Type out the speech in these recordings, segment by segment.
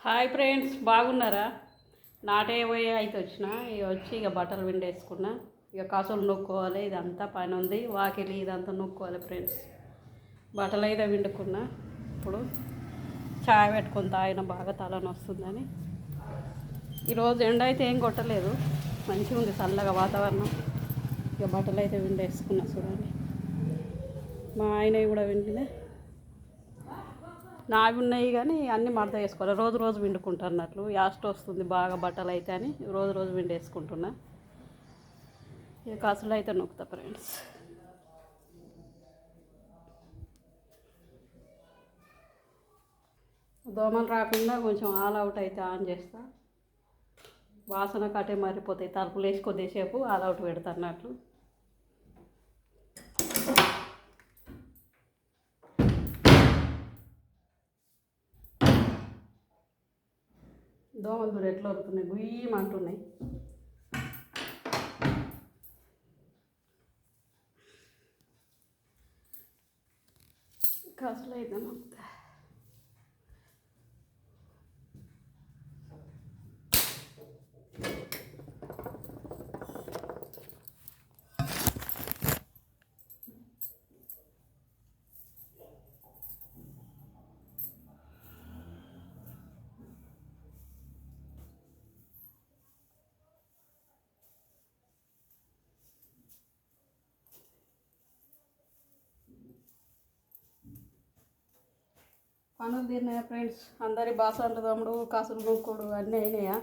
Hi friends, బాగున్నారా? నాటే పోయి అయితే వచ్చిన ఇక బట్టలు విండేసుకున్నా. ఇక కాసులు నొక్కోవాలి, ఇదంతా పని ఉంది. వాకిలి ఇదంతా నొక్కోవాలి ఫ్రెండ్స్. బట్టలు అయితే విండుకున్నా. ఇప్పుడు చాయ్ పెట్టుకొని తాగిన, బాగా తలని వస్తుందని. ఈరోజు ఎండ అయితే ఏం కొట్టలేదు, మంచిగా ఉంది చల్లగా వాతావరణం. ఇక బట్టలు అయితే విండేసుకున్నా చూడండి. మా ఆయన కూడా విండినా, నావి ఉన్నాయి కానీ అన్నీ మడత వేసుకోవాలి. రోజు రోజు విండుకుంటున్నట్లు యాస్ట్ వస్తుంది బాగా బట్టలు అయితే అని రోజు రోజు విండేసుకుంటున్నా. ఇక కాసులు అయితే నొక్కుతా ఫ్రెండ్స్. దోమలు రాకుండా కొంచెం ఆల్ అవుట్ అయితే ఆన్ చేస్తా. వాసన కట్టే మారిపోతాయి. తలుపులు వేసి కొద్దిసేపు ఆల్ అవుట్ పెడతా అన్నట్లు. దోమలు కూడా ఎట్లా వస్తున్నాయి, గుయ్యమంటున్నాయి. కాసులు అయితే నొక్కుతా. పనులు తీరినాయా ఫ్రెండ్స్? అందరి బాసంట తమ్ముడు, కాసులు నొక్కుడు అన్నీ అయినాయా?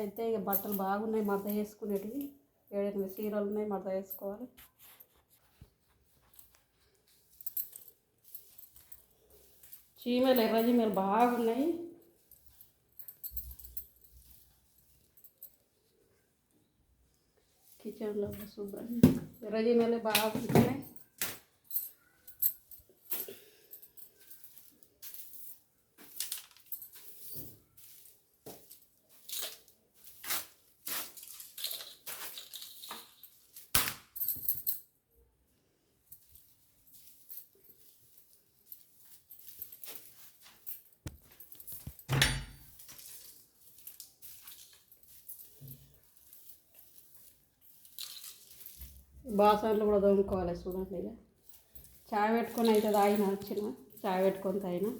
అయితే ఇక బట్టలు బాగున్నాయి మడత చేసుకునేటివి. 7-8 చీరలు ఉన్నాయి మడత వేసుకోవాలి. చీమలు ఎర్ర చీమలు బాగున్నాయి. కిచెన్లో శుభ్రం ఎర్ర చీమలే బాగుంటున్నాయి. బాసనలు కూడా తోముకోవాలి చూడండి. ఇక చాయ్ పెట్టుకొని అయితే తాగిన, వచ్చిన చాయ్ పెట్టుకొని తాగిన.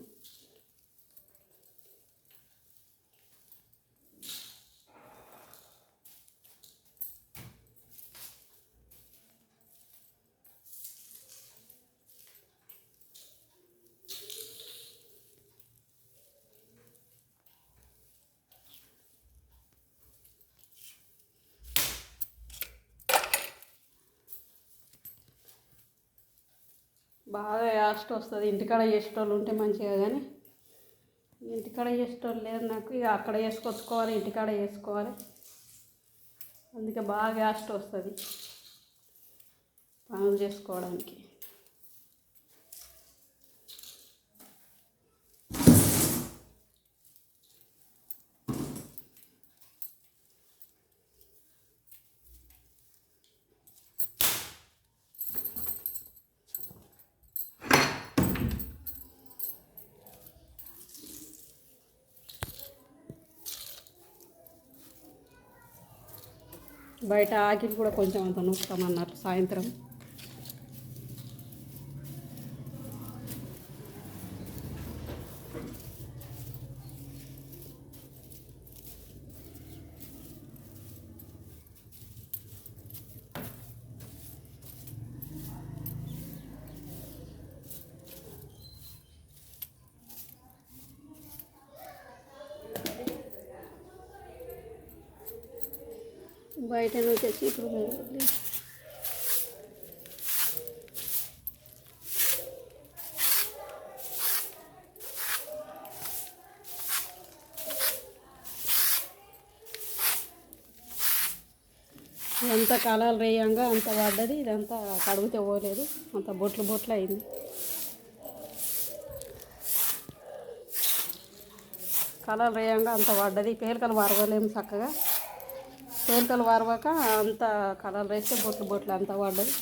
బాగా యాస్ట్ వస్తుంది. ఇంటికాడ చేసేటోళ్ళు ఉంటే మంచిగా, కానీ ఇంటికాడ చేసేటోళ్ళు లేదు నాకు. ఇక అక్కడ వేసుకొచ్చుకోవాలి, ఇంటికాడ వేసుకోవాలి. అందుకే బాగా యాస్ట్ వస్తుంది పనులు చేసుకోవడానికి. బయట ఆకిలి కూడా కొంచెం అంత నొక్కుతామన్నట్లు సాయంత్రం. బయట వచ్చేసి ఇప్పుడు ఇదంతా కలాలు రేయంగా అంత పడ్డది. ఇదంతా కడిగితే పోలేదు, అంత బొట్లు బొట్లు అయింది. కలాలు రేయంగా అంత పడ్డది. పేలికలు వరవలేము చక్కగా. పేలికలు వరవక అంత కలర్ వేస్తే బొట్లు బొట్లు అంతా పడ్డది.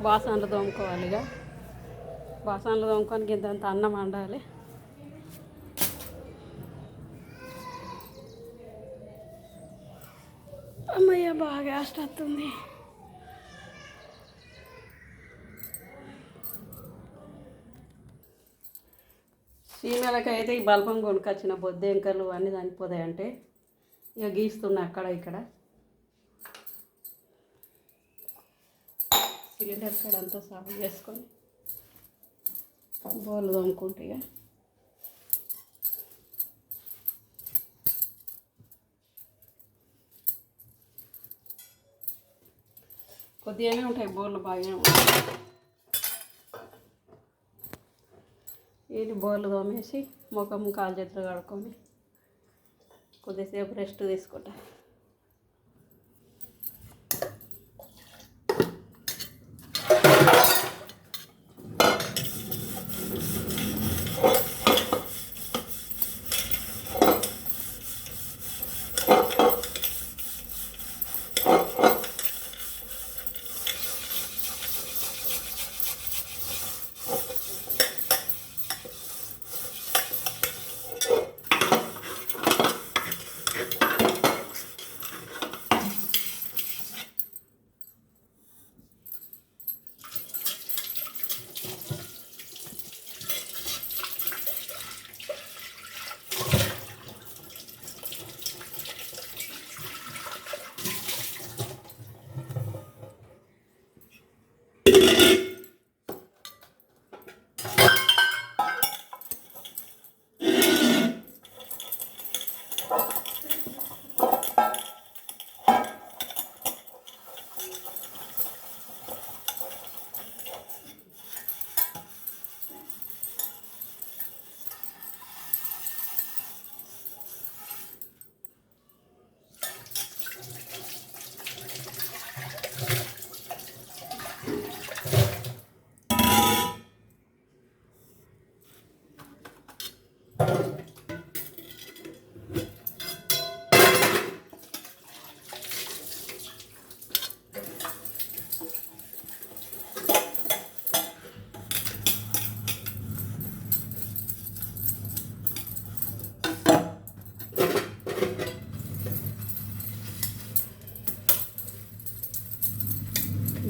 బాసనలు తోముకోవాలి. ఇక బాసనలు తోముకొని ఇంతంత అన్నం వండాలి. అమ్మయ్య బాగా వస్తుంది. సీమలకైతే ఈ బల్బం కొనుకొచ్చిన బొద్దెంకలు అన్నీ చనిపోతాయంటే ఇక గీస్తున్నా అక్కడ ఇక్కడ. సిలిండర్ కాడ అంతా సాగు చేసుకొని బోర్లు తోముకుంటే ఇక కొద్దిగానే ఉంటాయి బోర్లు, బాగానే ఉంటాయి. ఇది బోర్లు తోమేసి ముఖం కాలు చేతులు కడుక్కొని కొద్దిసేపు రెస్ట్ తీసుకుంటా.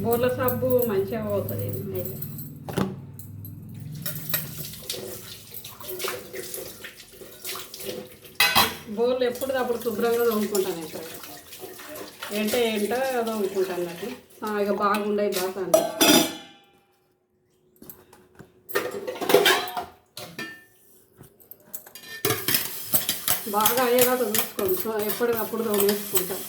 బోర్ల సబ్బు మంచిగా పోతుంది. బోర్లు ఎప్పుడు శుభ్రంగా తోముకుంటాను. ఇక్కడ ఏంటో తోముకుంటాను. నాకు ఇక బాగుండే బాసాన్ని బాగా అయ్యేదాకా చూసుకోండి. సో ఎప్పటికప్పుడు తోమేసుకుంటాను.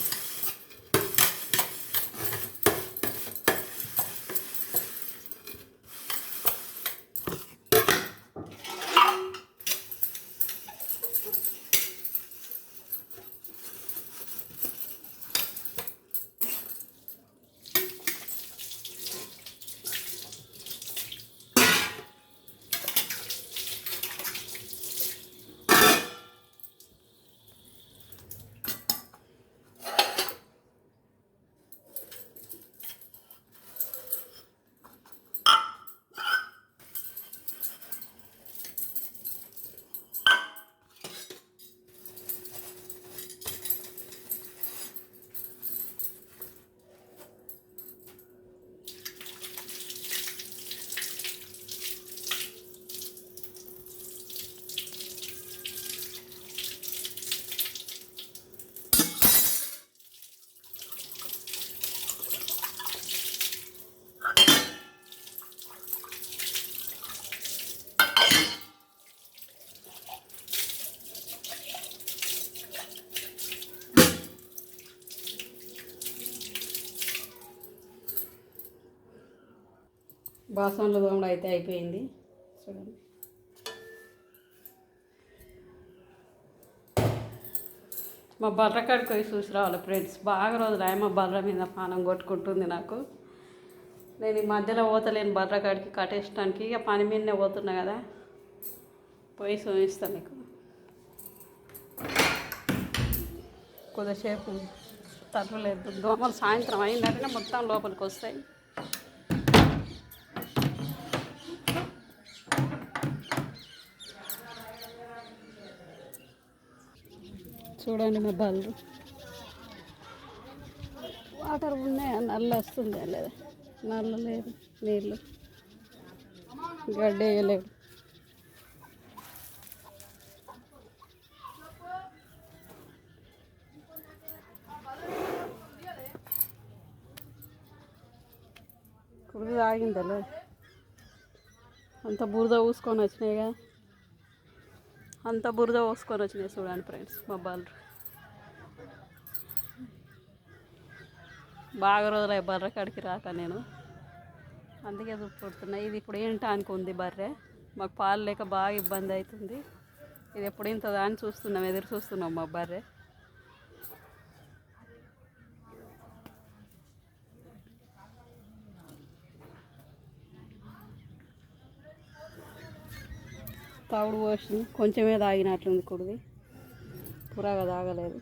బాసనలు తోమడం అయితే అయిపోయింది. చూడండి, మా బర్ర కాడికి పోయి చూసి రావాలి ఫ్రెండ్స్. బాగా రోజులు మా బర్ర మీద పానం కొట్టుకుంటుంది నాకు. నేను ఈ మధ్యలో పోతలేను బర్ర కాడికి కట్టేయడానికి. ఇక పని మీదనే పోతున్నా కదా, పోయి చూపిస్తాను మీకు. కొద్దిసేపు తగ్గలేదు. దోమలు సాయంత్రం అయిందంటే మొత్తం లోపలికి వస్తాయి. చూడండి మా బళ్ళు వాటర్ ఉన్నాయా, నల్ల వస్తుందా లేదా? నల్ల లేదు, నీళ్ళు గడ్డి వేయలేదు. కుడి తాగిందా లేదు? అంత బురద పూసుకొని వచ్చినాయిగా, అంత బురద పోసుకొని వచ్చినాయి. చూడండి ఫ్రెండ్స్ మా బళ్ళు బాగా రోజులు బర్రె కాడికి రాక నేను, అందుకే చూపుతున్నాయి. ఇది ఇప్పుడు ఏంటానికి ఉంది బర్రె, మాకు పాలు లేక బాగా ఇబ్బంది అవుతుంది. ఇది ఎప్పుడు ఇంతదా అని చూస్తున్నాం, ఎదురు చూస్తున్నాం మా బర్రె. తవుడు పోసింది, కొంచెమే తాగినట్లుంది కుడిది, పురాగా తాగలేదు.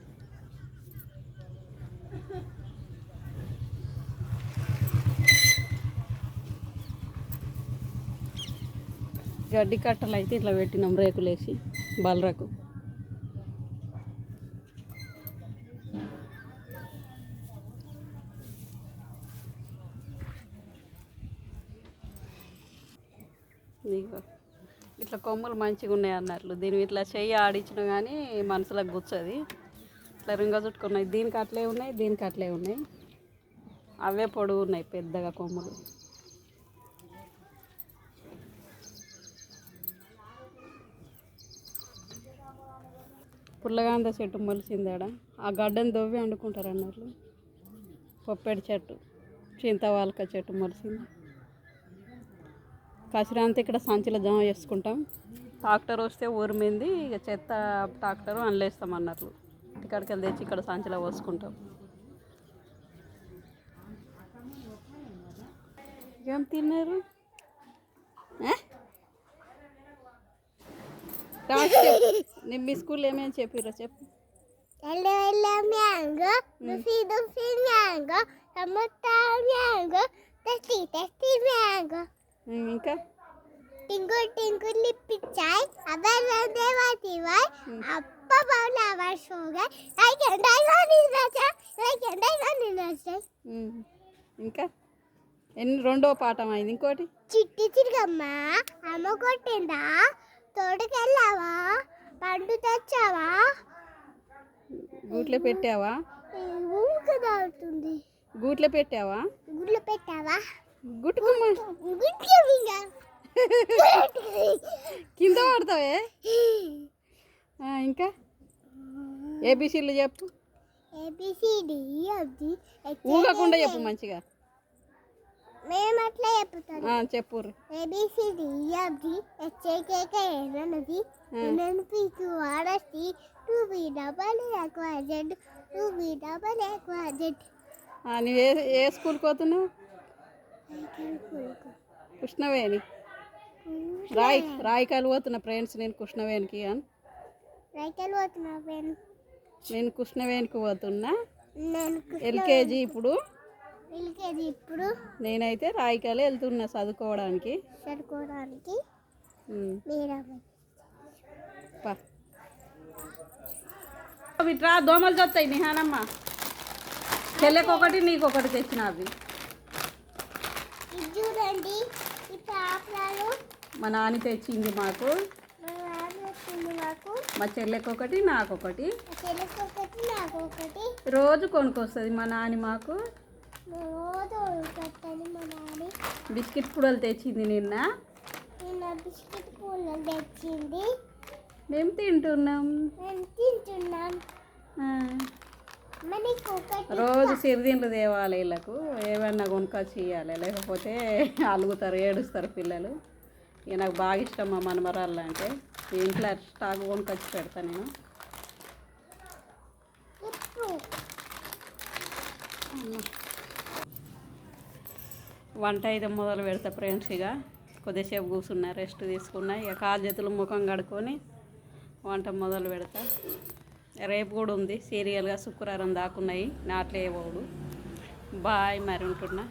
గడ్డి కట్టలు అయితే ఇట్లా పెట్టినాం రేకులేసి బలరకు. ఇట్లా కొమ్మలు మంచిగా ఉన్నాయి అన్నట్లు, దీని ఇట్లా చెయ్యి ఆడించిన కానీ మనసులకు గుచ్చది. ఇట్లా రింగ చుట్టుకున్నాయి, దీనికి అట్లే ఉన్నాయి, దీనికి అట్లే ఉన్నాయి. అవే పొడుగు ఉన్నాయి పెద్దగా కొమ్మలు. పుల్లగాంద చెట్టు మొలిసిందాడ, ఆ గడ్డను దొవ్వి వండుకుంటారు అన్నట్లు. పొప్పెడి చెట్టు, చింతవాలక చెట్టు మొలిసింది. కసిరంతా ఇక్కడ సంచిలో జమ చేసుకుంటాం. ట్రాక్టర్ వస్తే ఊరిమింది, ఇక చెత్త ట్రాక్టర్ అనలేస్తాం అన్నట్లు. ఇక్కడికి వెళ్ళి తెచ్చి ఇక్కడ సంచిలో పోసుకుంటాం. ఏం తిన్నారు? నేను మీ స్కూల్లో ఏమేమి చెప్పిర్రో చెప్పు. ఇంకా టింగు టింగు లిప్పిచాయ్ అబల దేవతివై అప్ప బౌలవర్ షోగై లైక్ అండ్ ఐ ఇంకా రెండో పాఠం అయింది. ఇంకోటి చిట్టి చిరుగమ్మ అమ్మ కొట్టిందా, తోటకెళ్ళావా, పండు తెచ్చావా, గూట్లో పెట్టావా, ఊకదావుతుంది, గూట్లో పెట్టావా, గుడ్లు పెట్టావా, గుట్టుకుమ్మ కింద పడతావే. ఇంకా ఏబిసిలు చెప్పు, ఊగకుండా చెప్పు మంచిగా. మేము అట్లా చెప్తాం, చెప్పు. ఏబిసిడి అబ్ది హెచ్ఐకేకేనది ఎన్ఎన్పిక్యూ ఆర్ఎస్టి 2B నువ్వు ఏ స్కూల్కి పోతున్నావు? కృష్ణవేణి రాయికాయలు పోతున్నా ఫ్రెండ్స్. నేను కృష్ణవేణికి నేను కృష్ణవేణికి పోతున్నా. ఎల్కేజీ ఇప్పుడు. నేనైతే రాయికాయలు వెళ్తున్నా చదువుకోవడానికి. ఇట్రా దోమలు చూస్తాయి నిహానమ్మ. చెల్లెకొకటి నీకొకటి తెచ్చిన అవి. మా నాన్న తెచ్చింది మాకు, మా చెల్లెకొకటి నాకొకటి. రోజు కొనుక్కొస్తుంది మా నాన్న మాకు. బిస్కెట్ పుడలు తెచ్చింది నిన్న. మేము తింటున్నాం. రోజు సిరిదిండ్లు తేవాలి వీళ్ళకు, ఏమన్నా కొనుక్కొచ్చి ఇవ్వాలి, లేకపోతే అలుగుతారు, ఏడుస్తారు పిల్లలు. ఇక నాకు బాగా ఇష్టం మా మనమరాళ్ళు అంటే. ఇంట్లో స్టాక్ కొనుక్కొచ్చి పెడతా నేను. వంట అయితే మొదలు పెడతా ఫ్రెండ్స్. ఇక కొద్దిసేపు కూర్చున్నా, రెస్ట్ తీసుకున్నా. ఇక కాలు చేతులు ముఖం కడుక్కొని వంట మొదలు పెడతా. రేపు కూడా ఉంది సీరియల్గా, శుక్రవారం దాకున్నాయి నాట్లే పోడు. బాయ్ మరి ఉంటున్నా.